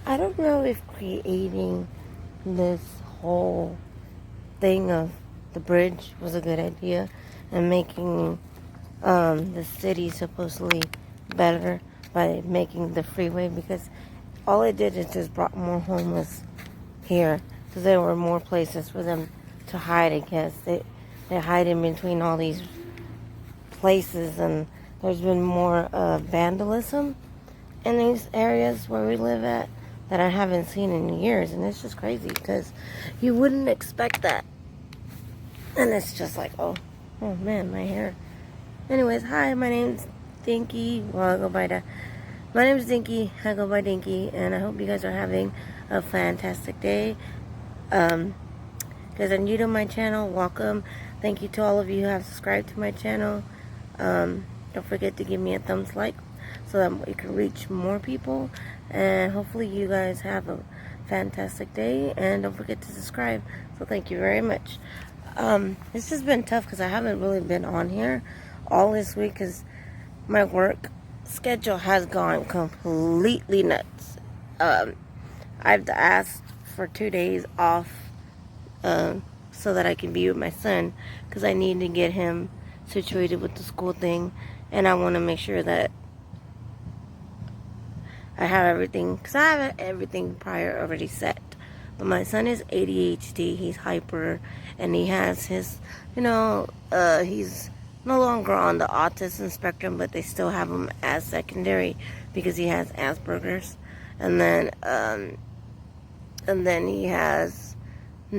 I don't know if creating this whole thing of the bridge was a good idea and making the city supposedly better by making the freeway, because all it did is just brought more homeless here because there were more places for them to hide. I guess they hide in between all these places, and there's been more vandalism in these areas where we live at that I haven't seen in years, and it's just crazy because you wouldn't expect that. And it's just like, oh man, my hair. Anyways, hi, my name's Dinky. Well, I go by the. My name's Dinky. I go by Dinky, and I hope you guys are having a fantastic day. Because I'm new to my channel, welcome. Thank you to all of you who have subscribed to my channel. Don't forget to give me a thumbs like so that we can reach more people. And hopefully you guys have a fantastic day. And don't forget to subscribe. So thank you very much. It's just been tough because I haven't really been on here all this week because my work schedule has gone completely nuts. I've asked for 2 days off so that I can be with my son because I need to get him situated with the school thing, and I want to make sure that I have everything, because I have everything prior already set. But my son is ADHD, he's hyper, and he has his, he's no longer on the autism spectrum, but they still have him as secondary because he has Asperger's. And then he has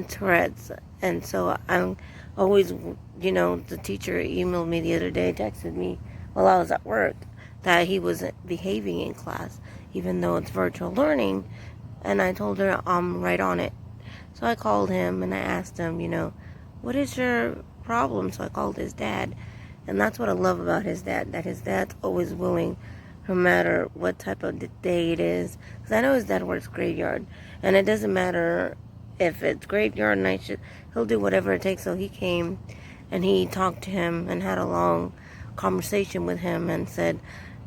Tourette's. And so I'm always, the teacher emailed me the other day, texted me while I was at work, that he wasn't behaving in class, even though it's virtual learning. And I told her I'm right on it. So I called him and I asked him, what is your problem? So I called his dad. And that's what I love about his dad, that his dad's always willing, no matter what type of day it is. Because I know his dad works graveyard. And it doesn't matter if it's graveyard, night shift, he'll do whatever it takes. So he came and he talked to him and had a long conversation with him and said,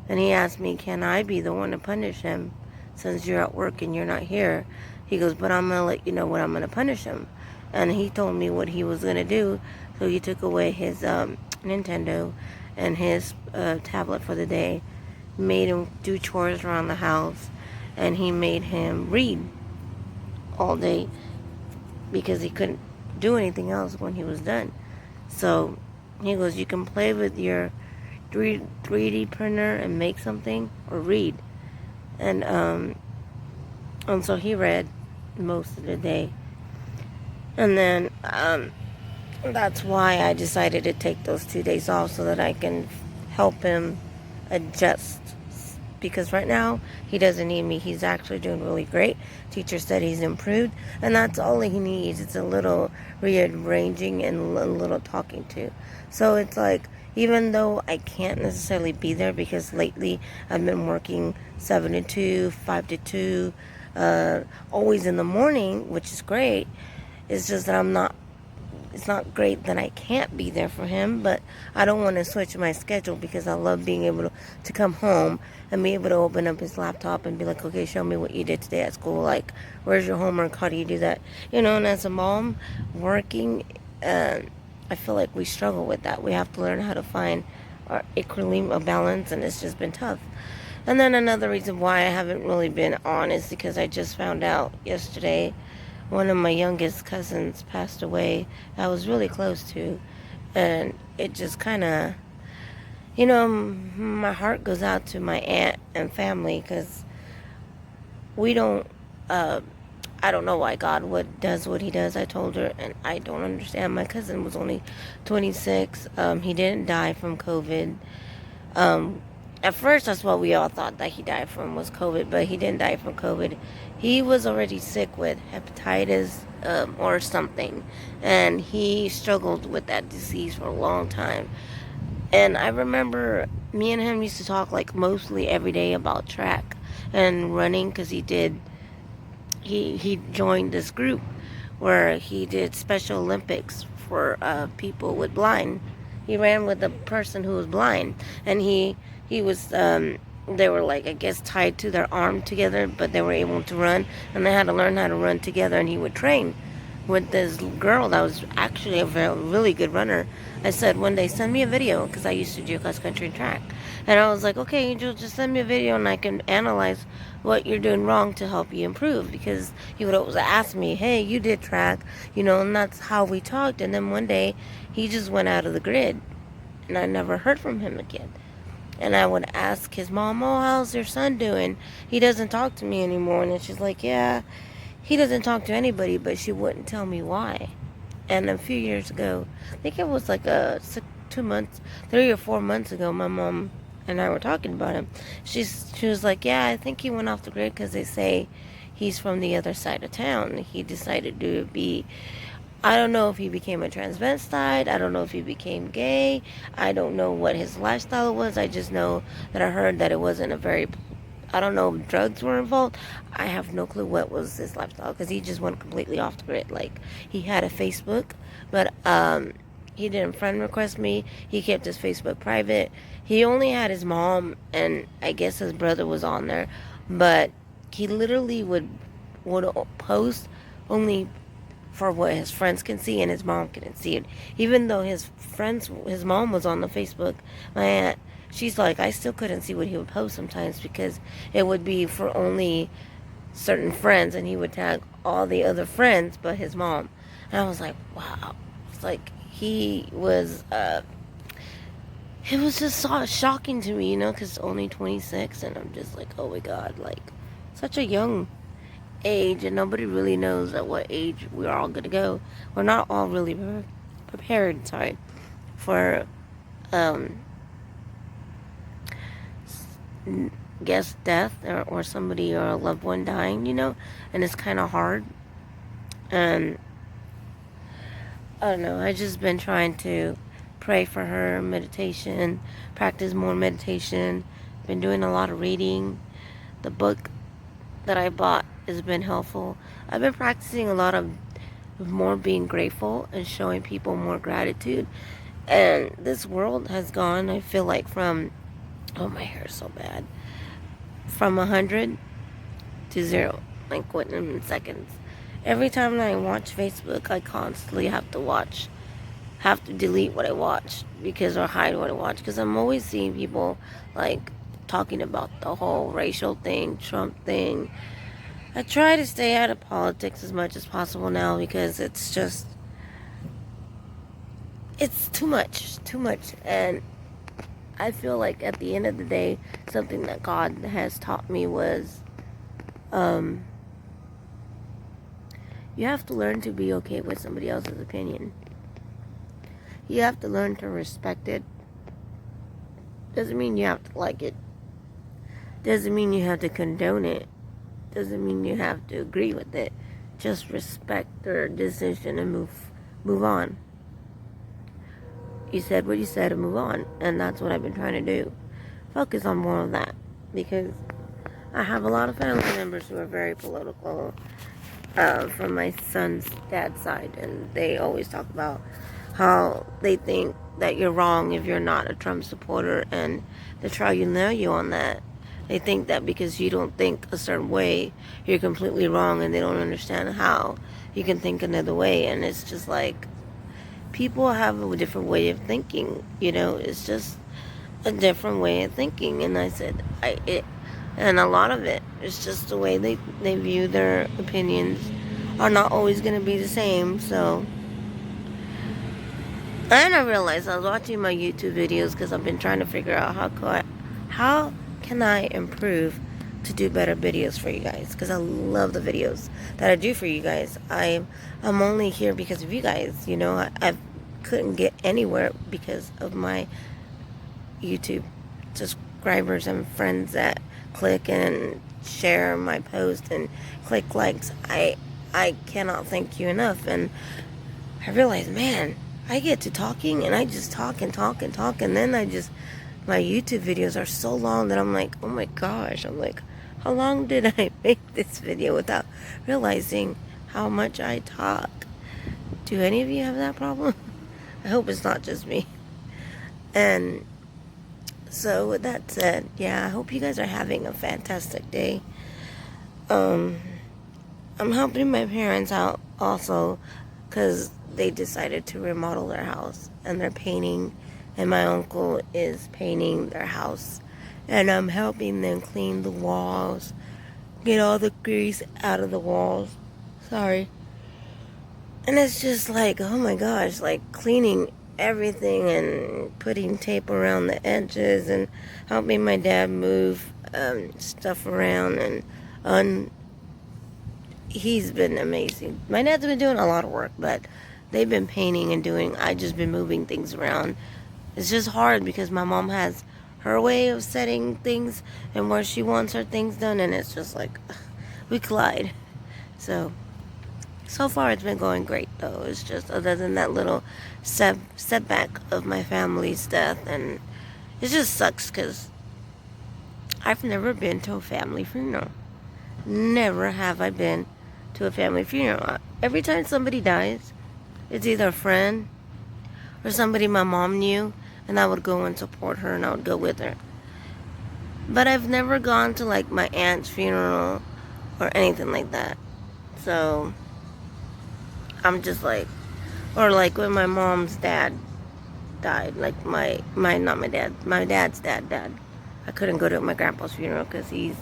and he asked me, can I be the one to punish him since you're at work and you're not here? He goes, but I'm going to let you know what I'm going to punish him. And he told me what he was going to do. So he took away his Nintendo and his tablet for the day, made him do chores around the house, and he made him read all day because he couldn't do anything else when he was done. So he goes, you can play with your 3D printer and make something or read. And so he read most of the day. And then that's why I decided to take those 2 days off so that I can help him adjust. Because right now, he doesn't need me. He's actually doing really great. Teacher said he's improved. And that's all he needs. It's a little rearranging and a little talking to. So it's like, even though I can't necessarily be there because lately I've been working 7 to 2, 5 to 2, always in the morning, which is great. It's just that it's not great that I can't be there for him, but I don't want to switch my schedule because I love being able to come home and be able to open up his laptop and be like, okay, show me what you did today at school. Like, where's your homework? How do you do that? And as a mom working, I feel like we struggle with that. We have to learn how to find our equilibrium, a balance, and it's just been tough. And then another reason why I haven't really been on is because I just found out yesterday one of my youngest cousins passed away. I was really close to, and it just kind of, my heart goes out to my aunt and family because we don't, I don't know why God does what he does. I told her, and I don't understand. My cousin was only 26. He didn't die from COVID. At first, that's what we all thought that he died from was COVID, but he didn't die from COVID. He was already sick with hepatitis or something, and he struggled with that disease for a long time. And I remember me and him used to talk like mostly every day about track and running because he joined this group where he did Special Olympics for people with blind. He ran with a person who was blind, and he was they were like, I guess, tied to their arm together, but they were able to run, and they had to learn how to run together. And he would train with this girl that was actually a really good runner. I said one day, send me a video, because I used to do cross country and track, and I was like, okay, Angel, just send me a video and I can analyze what you're doing wrong to help you improve. Because he would always ask me, hey, you did track, and that's how we talked. And then one day he just went out of the grid, and I never heard from him again. And I would ask his mom, oh, how's your son doing? He doesn't talk to me anymore. And she's like, yeah, he doesn't talk to anybody, but she wouldn't tell me why. And a few years ago, I think it was like 3 or 4 months ago, my mom and I were talking about him. She was like, yeah, I think he went off the grid because they say he's from the other side of town. He decided to be, I don't know if he became a transvestite. I don't know if he became gay. I don't know what his lifestyle was. I just know that I heard that it wasn't a very, I don't know if drugs were involved. I have no clue what was his lifestyle, because he just went completely off the grid. Like, he had a Facebook, but he didn't friend request me. He kept his Facebook private. He only had his mom, and I guess his brother was on there, but he literally would post only for what his friends can see, and his mom couldn't see it. Even though his mom was on the Facebook, my aunt, she's like, I still couldn't see what he would post sometimes, because it would be for only certain friends, and he would tag all the other friends but his mom. And I was like, wow. It's like, it was just so shocking to me, because only 26, and I'm just like, oh my God, like, such a young age, and nobody really knows at what age we're all gonna go. We're not all really prepared, for guess death, or somebody, or a loved one dying, and it's kind of hard. And I don't know, I just been trying to pray for her, meditation, practice more meditation, been doing a lot of reading. The book that I bought has been helpful. I've been practicing a lot of more being grateful and showing people more gratitude. And this world has gone, I feel like, from, oh, my hair is so bad, from 100 to 0, like within seconds. Every time I watch Facebook, I constantly have to delete what I watch, or hide what I watch, because I'm always seeing people like talking about the whole racial thing, Trump thing. I try to stay out of politics as much as possible now, because it's too much, and I feel like at the end of the day, something that God has taught me was, you have to learn to be okay with somebody else's opinion. You have to learn to respect it. Doesn't mean you have to like it. Doesn't mean you have to condone it. Doesn't mean you have to agree with it. Just respect their decision and move on. You said what you said and move on. And that's what I've been trying to do. Focus on more of that. Because I have a lot of family members who are very political, from my son's dad's side. And they always talk about how they think that you're wrong if you're not a Trump supporter, and they try to nail you on that. They think that because you don't think a certain way, you're completely wrong, and they don't understand how you can think another way. And it's just like, people have a different way of thinking, it's just a different way of thinking. And I said, and a lot of it is just the way they view their opinions are not always going to be the same. So, and I realized I was watching my YouTube videos, because I've been trying to figure out how can I improve to do better videos for you guys, because I love the videos that I do for you guys. I'm only here because of you guys. I couldn't get anywhere because of my YouTube subscribers and friends that click and share my post and click likes. I cannot thank you enough. And I realized, man, I get to talking, and I just talk and talk and talk, and then my YouTube videos are so long that I'm like, oh my gosh, I'm like, how long did I make this video without realizing how much I talk? Do any of you have that problem? I hope it's not just me. And So with that said, yeah, I hope you guys are having a fantastic day. I'm helping my parents out also because they decided to remodel their house and they're painting, and my uncle is painting their house, and I'm helping them clean the walls, get all the grease out of the walls. Sorry. And it's just like, oh my gosh, like cleaning everything and putting tape around the edges and helping my dad move stuff around, and he's been amazing. My dad's been doing a lot of work, but they've been painting and doing, I just been moving things around. It's just hard because my mom has her way of setting things and where she wants her things done, and it's just like, we collide. So far it's been going great though. It's just other than that little setback of my family's death, and it just sucks because I've never been to a family funeral. Never have I been to a family funeral. Every time somebody dies, it's either a friend or somebody my mom knew, and I would go and support her and I would go with her. But I've never gone to like my aunt's funeral or anything like that. So I'm just like, or like when my mom's dad died, like not my dad, my dad's dad died. I couldn't go to my grandpa's funeral because he's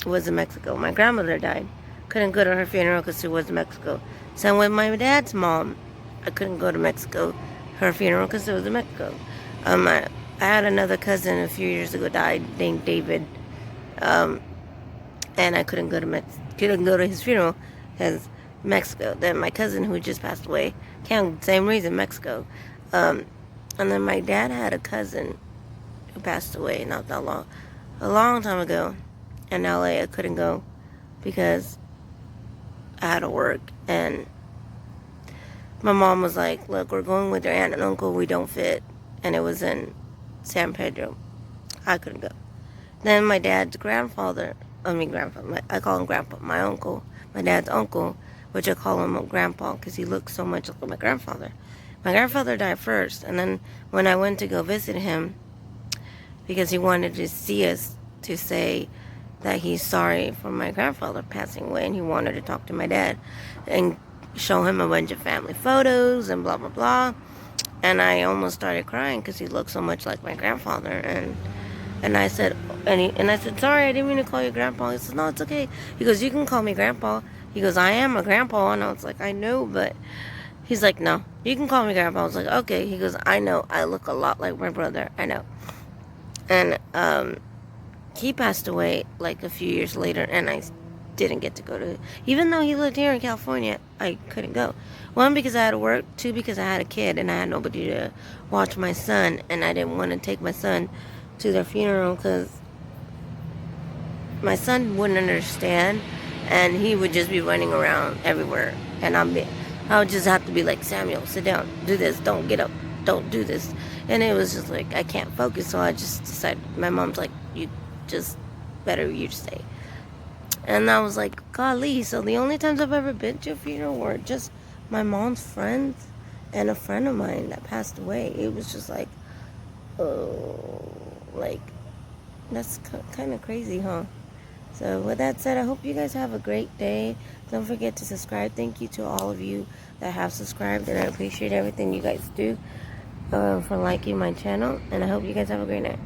was in Mexico. My grandmother died. Couldn't go to her funeral because she was in Mexico. So with my dad's mom, I couldn't go to Mexico, her funeral, because it was in Mexico. I had another cousin a few years ago died named David, and I couldn't go to his funeral because Mexico. Then my cousin who just passed away, same reason, Mexico. And then my dad had a cousin who passed away not that long, a long time ago. In LA, I couldn't go because I had to work, and my mom was like, look, we're going with your aunt and uncle, we don't fit, and it was in San Pedro. I couldn't go. Then my dad's grandfather, I call him grandpa, my uncle, my dad's uncle, which I call him grandpa because he looks so much like my grandfather. My grandfather died first, and then when I went to go visit him, because he wanted to see us to say that he's sorry for my grandfather passing away, and he wanted to talk to my dad and show him a bunch of family photos and blah blah blah. And I almost started crying because he looked so much like my grandfather. And I said, I said, sorry, I didn't mean to call you grandpa. He said, no, it's okay. He goes, you can call me grandpa. He goes, I am a grandpa. And I was like, I know, but he's like, no, you can call me grandpa. I was like, okay. He goes, I know, I look a lot like my brother. I know. And he passed away like a few years later, and I didn't get to go to it. Even though he lived here in California, I couldn't go. One, because I had to work. Two, because I had a kid and I had nobody to watch my son, and I didn't want to take my son to their funeral because my son wouldn't understand, and he would just be running around everywhere, and I would just have to be like, Samuel, sit down, do this, don't get up, don't do this. And it was just like, I can't focus, so I just decided, my mom's like, you stay. And I was like, golly, so the only times I've ever been to a funeral were just my mom's friends and a friend of mine that passed away. It was just like, oh, like, that's kind of crazy, huh? So with that said, I hope you guys have a great day. Don't forget to subscribe. Thank you to all of you that have subscribed, and I appreciate everything you guys do for liking my channel, and I hope you guys have a great night.